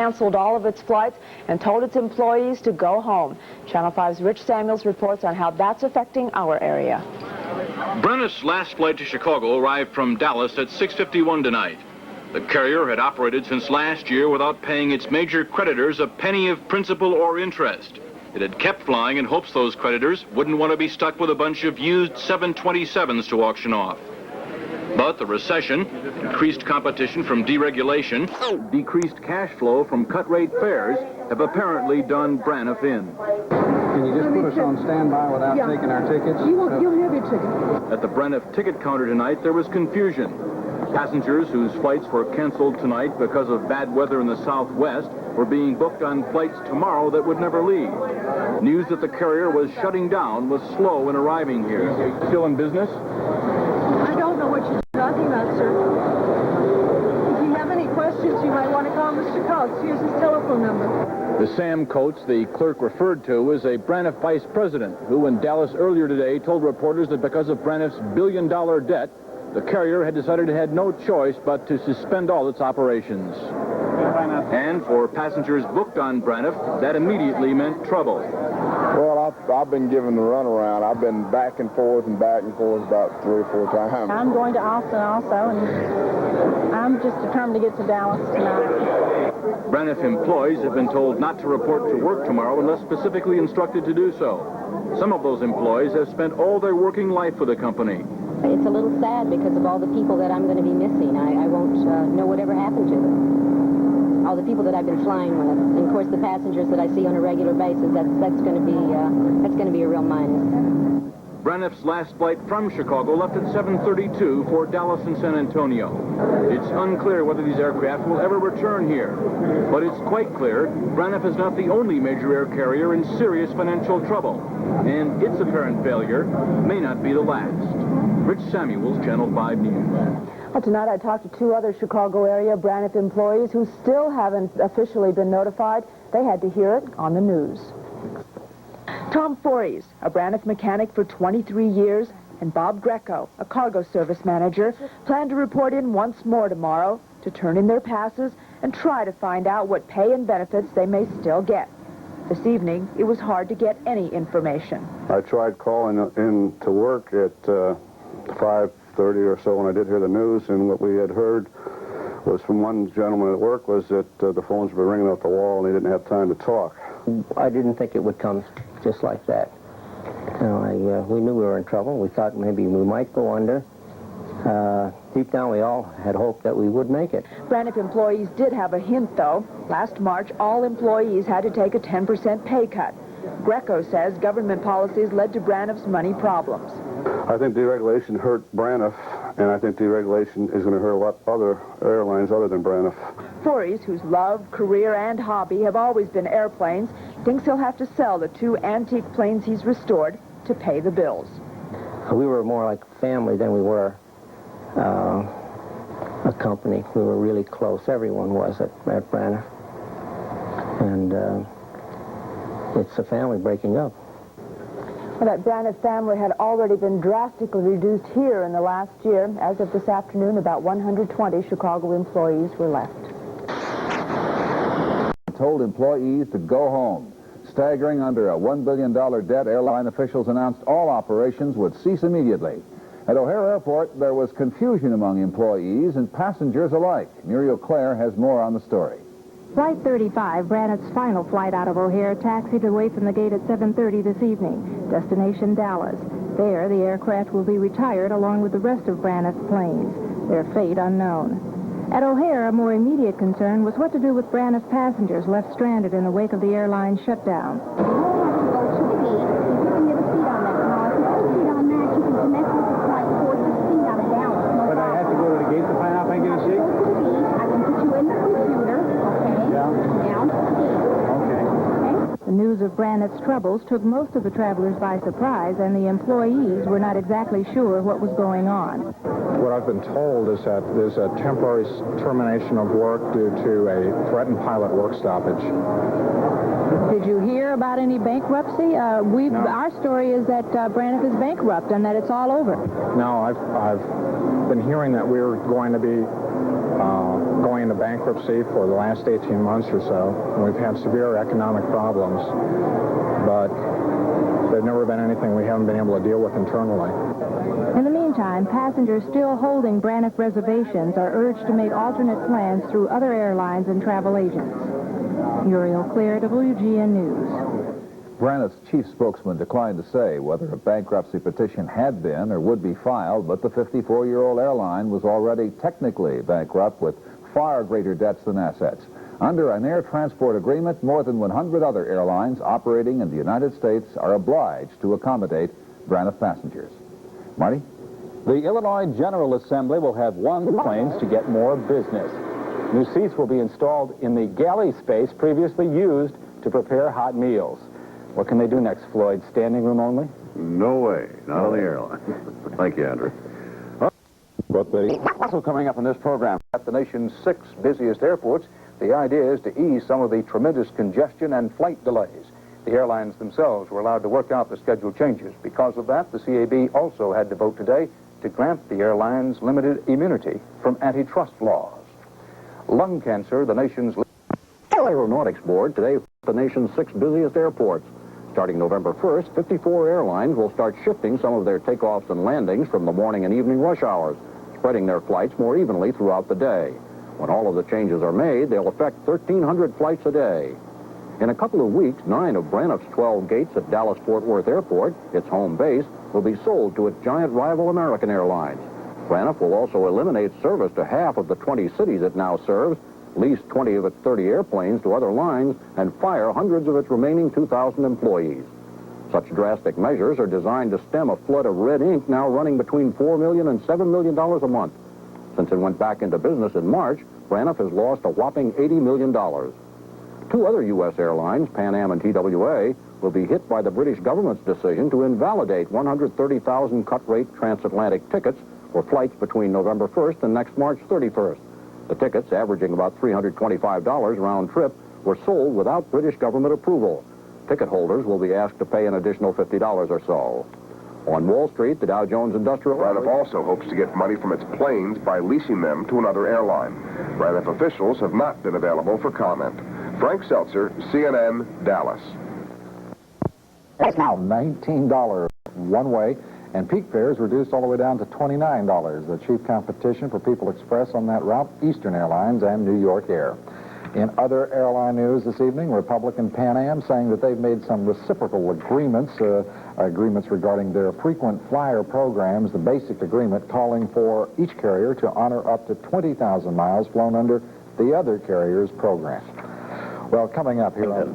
canceled all of its flights and told its employees to go home. Channel 5's Rich Samuels reports on how that's affecting our area. Braniff's last flight to Chicago arrived from Dallas at 6:51 tonight. The carrier had operated since last year without paying its major creditors a penny of principal or interest. It had kept flying in hopes those creditors wouldn't want to be stuck with a bunch of used 727s to auction off. But the recession, increased competition from deregulation, decreased cash flow from cut-rate fares have apparently done Braniff in. Can you just put us on standby without taking our tickets? You'll have your ticket. At the Braniff ticket counter tonight, there was confusion. Passengers whose flights were canceled tonight because of bad weather in the southwest were being booked on flights tomorrow that would never leave. News that the carrier was shutting down was slow in arriving here. Still in business? I don't know what you're talking about, sir. If you have any questions, you might want to call Mr. Coates. Here's his telephone number. The Sam Coates the clerk referred to is a Braniff vice president who in Dallas earlier today told reporters that because of Braniff's billion-dollar debt, the carrier had decided it had no choice but to suspend all its operations. And for passengers booked on Braniff, that immediately meant trouble. Well, I've been given the runaround. I've been back and forth about 3 or 4 times. I'm going to Austin also, and I'm just determined to get to Dallas tonight. Braniff employees have been told not to report to work tomorrow unless specifically instructed to do so. Some of those employees have spent all their working life with the company. It's a little sad because of all the people that I'm going to be missing. I won't know whatever happened to them. All the people that I've been flying with, and of course the passengers that I see on a regular basis. That's going to be a real minus. Braniff's last flight from Chicago left at 7:32 for Dallas and San Antonio. It's unclear whether these aircraft will ever return here, but it's quite clear Braniff is not the only major air carrier in serious financial trouble, and its apparent failure may not be the last. Rich Samuels, Channel 5 News. Well, tonight I talked to 2 other Chicago area Braniff employees who still haven't officially been notified. They had to hear it on the news. Tom Fories, a Braniff mechanic for 23 years, and Bob Greco, a cargo service manager, plan to report in once more tomorrow to turn in their passes and try to find out what pay and benefits they may still get. This evening, it was hard to get any information. I tried calling in to work at 5:30 or so when I did hear the news, and what we had heard was from one gentleman at work was that the phones were ringing off the wall and they didn't have time to talk. I didn't think it would come just like that. You know, we knew we were in trouble. We thought maybe we might go under. Deep down, we all had hoped that we would make it. Braniff employees did have a hint, though. Last March, all employees had to take a 10% pay cut. Greco says government policies led to Braniff's money problems. I think deregulation hurt Braniff, and I think deregulation is going to hurt a lot of other airlines other than Braniff. Fories, whose love, career, and hobby have always been airplanes, thinks he'll have to sell the 2 antique planes he's restored to pay the bills. We were more like family than we were a company. We were really close. Everyone was at Braniff. And it's a family breaking up. Well, that Braniff family had already been drastically reduced here in the last year. As of this afternoon, about 120 Chicago employees were left. Told employees to go home. Staggering under a $1 billion debt, airline officials announced all operations would cease immediately. At O'Hare Airport, there was confusion among employees and passengers alike. Muriel Clare has more on the story. Flight 35, Braniff's final flight out of O'Hare, taxied away from the gate at 7:30 this evening. Destination Dallas. There, the aircraft will be retired along with the rest of Braniff's planes. Their fate unknown. At O'Hare, a more immediate concern was what to do with Braniff passengers left stranded in the wake of the airline shutdown. But I have to go to the gate to find out if I get a seat? I can put you in the computer, okay? Down. Okay. The news of Braniff's troubles took most of the travelers by surprise, and the employees were not exactly sure what was going on. What I've been told is that there's a temporary termination of work due to a threatened pilot work stoppage. Did you hear about any bankruptcy? No. Our story is that Braniff is bankrupt and that it's all over. No, I've been hearing that we're going to be going into bankruptcy for the last 18 months or so. And we've had severe economic problems, but there's never been anything we haven't been able to deal with internally. In the meantime, passengers still holding Braniff reservations are urged to make alternate plans through other airlines and travel agents. Muriel Clear, WGN News. Braniff's chief spokesman declined to say whether a bankruptcy petition had been or would be filed, but the 54-year-old airline was already technically bankrupt with far greater debts than assets. Under an air transport agreement, more than 100 other airlines operating in the United States are obliged to accommodate Braniff passengers. Marty? The Illinois General Assembly will have one planes to get more business. New seats will be installed in the galley space previously used to prepare hot meals. What can they do next, Floyd? Standing room only? No way. Not on the airline. Thank you, Andrew. Also coming up in this program, at the nation's 6 busiest airports, the idea is to ease some of the tremendous congestion and flight delays. The airlines themselves were allowed to work out the schedule changes. Because of that, the CAB also had to vote today to grant the airlines limited immunity from antitrust laws. Lung cancer, the nation's Aeronautics Board today, the nation's 6 busiest airports. Starting November 1st, 54 airlines will start shifting some of their takeoffs and landings from the morning and evening rush hours, spreading their flights more evenly throughout the day. When all of the changes are made, they'll affect 1,300 flights a day. In a couple of weeks, 9 of Braniff's 12 gates at Dallas-Fort Worth Airport, its home base, will be sold to its giant rival American Airlines. Braniff will also eliminate service to half of the 20 cities it now serves, lease 20 of its 30 airplanes to other lines, and fire hundreds of its remaining 2,000 employees. Such drastic measures are designed to stem a flood of red ink now running between $4 million and $7 million a month. Since it went back into business in March, Braniff has lost a whopping $80 million. 2 other U.S. airlines, Pan Am and TWA, will be hit by the British government's decision to invalidate 130,000 cut-rate transatlantic tickets for flights between November 1st and next March 31st. The tickets, averaging about $325 round trip, were sold without British government approval. Ticket holders will be asked to pay an additional $50 or so. On Wall Street, the Dow Jones Industrial... Braniff also hopes to get money from its planes by leasing them to another airline. Braniff officials have not been available for comment. Frank Seltzer, CNN, Dallas. It's now $19 one way, and peak fares reduced all the way down to $29. The chief competition for People Express on that route, Eastern Airlines and New York Air. In other airline news this evening, Republican Pan Am saying that they've made some reciprocal agreements regarding their frequent flyer programs, the basic agreement calling for each carrier to honor up to 20,000 miles flown under the other carrier's program. Well, coming up here...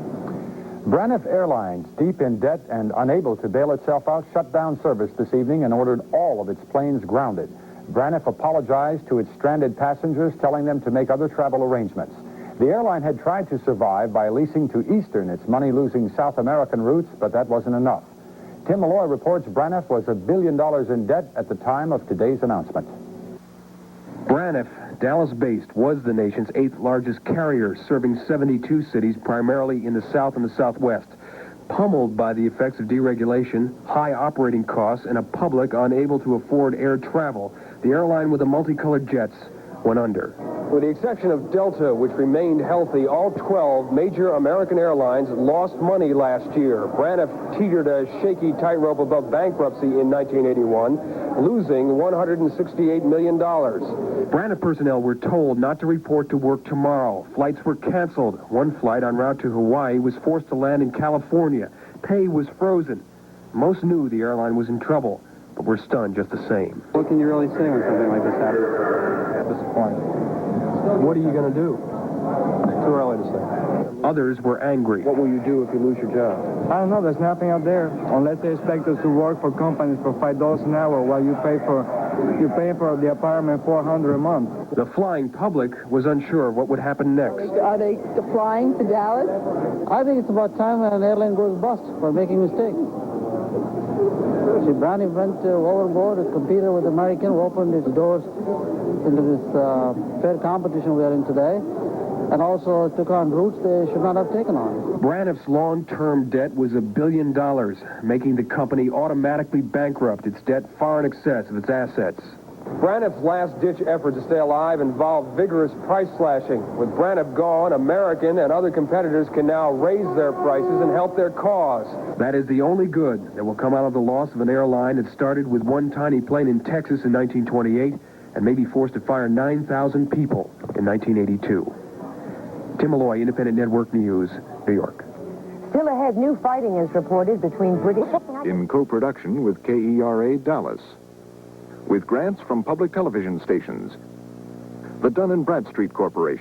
Braniff Airlines, deep in debt and unable to bail itself out, shut down service this evening and ordered all of its planes grounded. Braniff apologized to its stranded passengers, telling them to make other travel arrangements. The airline had tried to survive by leasing to Eastern its money-losing South American routes, but that wasn't enough. Tim Malloy reports Braniff was $1 billion in debt at the time of today's announcement. Braniff, Dallas-based, was the nation's 8th largest carrier, serving 72 cities, primarily in the South and the Southwest. Pummeled by the effects of deregulation, high operating costs, and a public unable to afford air travel, the airline with the multicolored jets went under. With the exception of Delta, which remained healthy, all 12 major American airlines lost money last year. Braniff teetered a shaky tightrope above bankruptcy in 1981, losing $168 million. Braniff personnel were told not to report to work tomorrow. Flights were canceled. One flight en route to Hawaii was forced to land in California. Pay was frozen. Most knew the airline was in trouble, but were stunned just the same. What can you really say when something like this happens? Disappointed. What are you going to do? Too early to say. Others were angry. What will you do if you lose your job? I don't know. There's nothing out there. Unless they expect us to work for companies for $5 an hour while you pay for the apartment $400 a month. The flying public was unsure of what would happen next. Are they flying to Dallas? I think it's about time that an airline goes bust for making mistakes. See, Braniff went overboard, competed with American, opened its doors into this fair competition we are in today, and also took on routes they should not have taken on. Braniff's long-term debt was $1 billion, making the company automatically bankrupt, its debt far in excess of its assets. Braniff's last-ditch effort to stay alive involved vigorous price slashing. With Braniff gone, American and other competitors can now raise their prices and help their cause. That is the only good that will come out of the loss of an airline that started with one tiny plane in Texas in 1928 and may be forced to fire 9,000 people in 1982. Tim Malloy, Independent Network News, New York. Still ahead, new fighting is reported between British... In co-production with KERA Dallas. With grants from public television stations. The Dun & Bradstreet Corporation.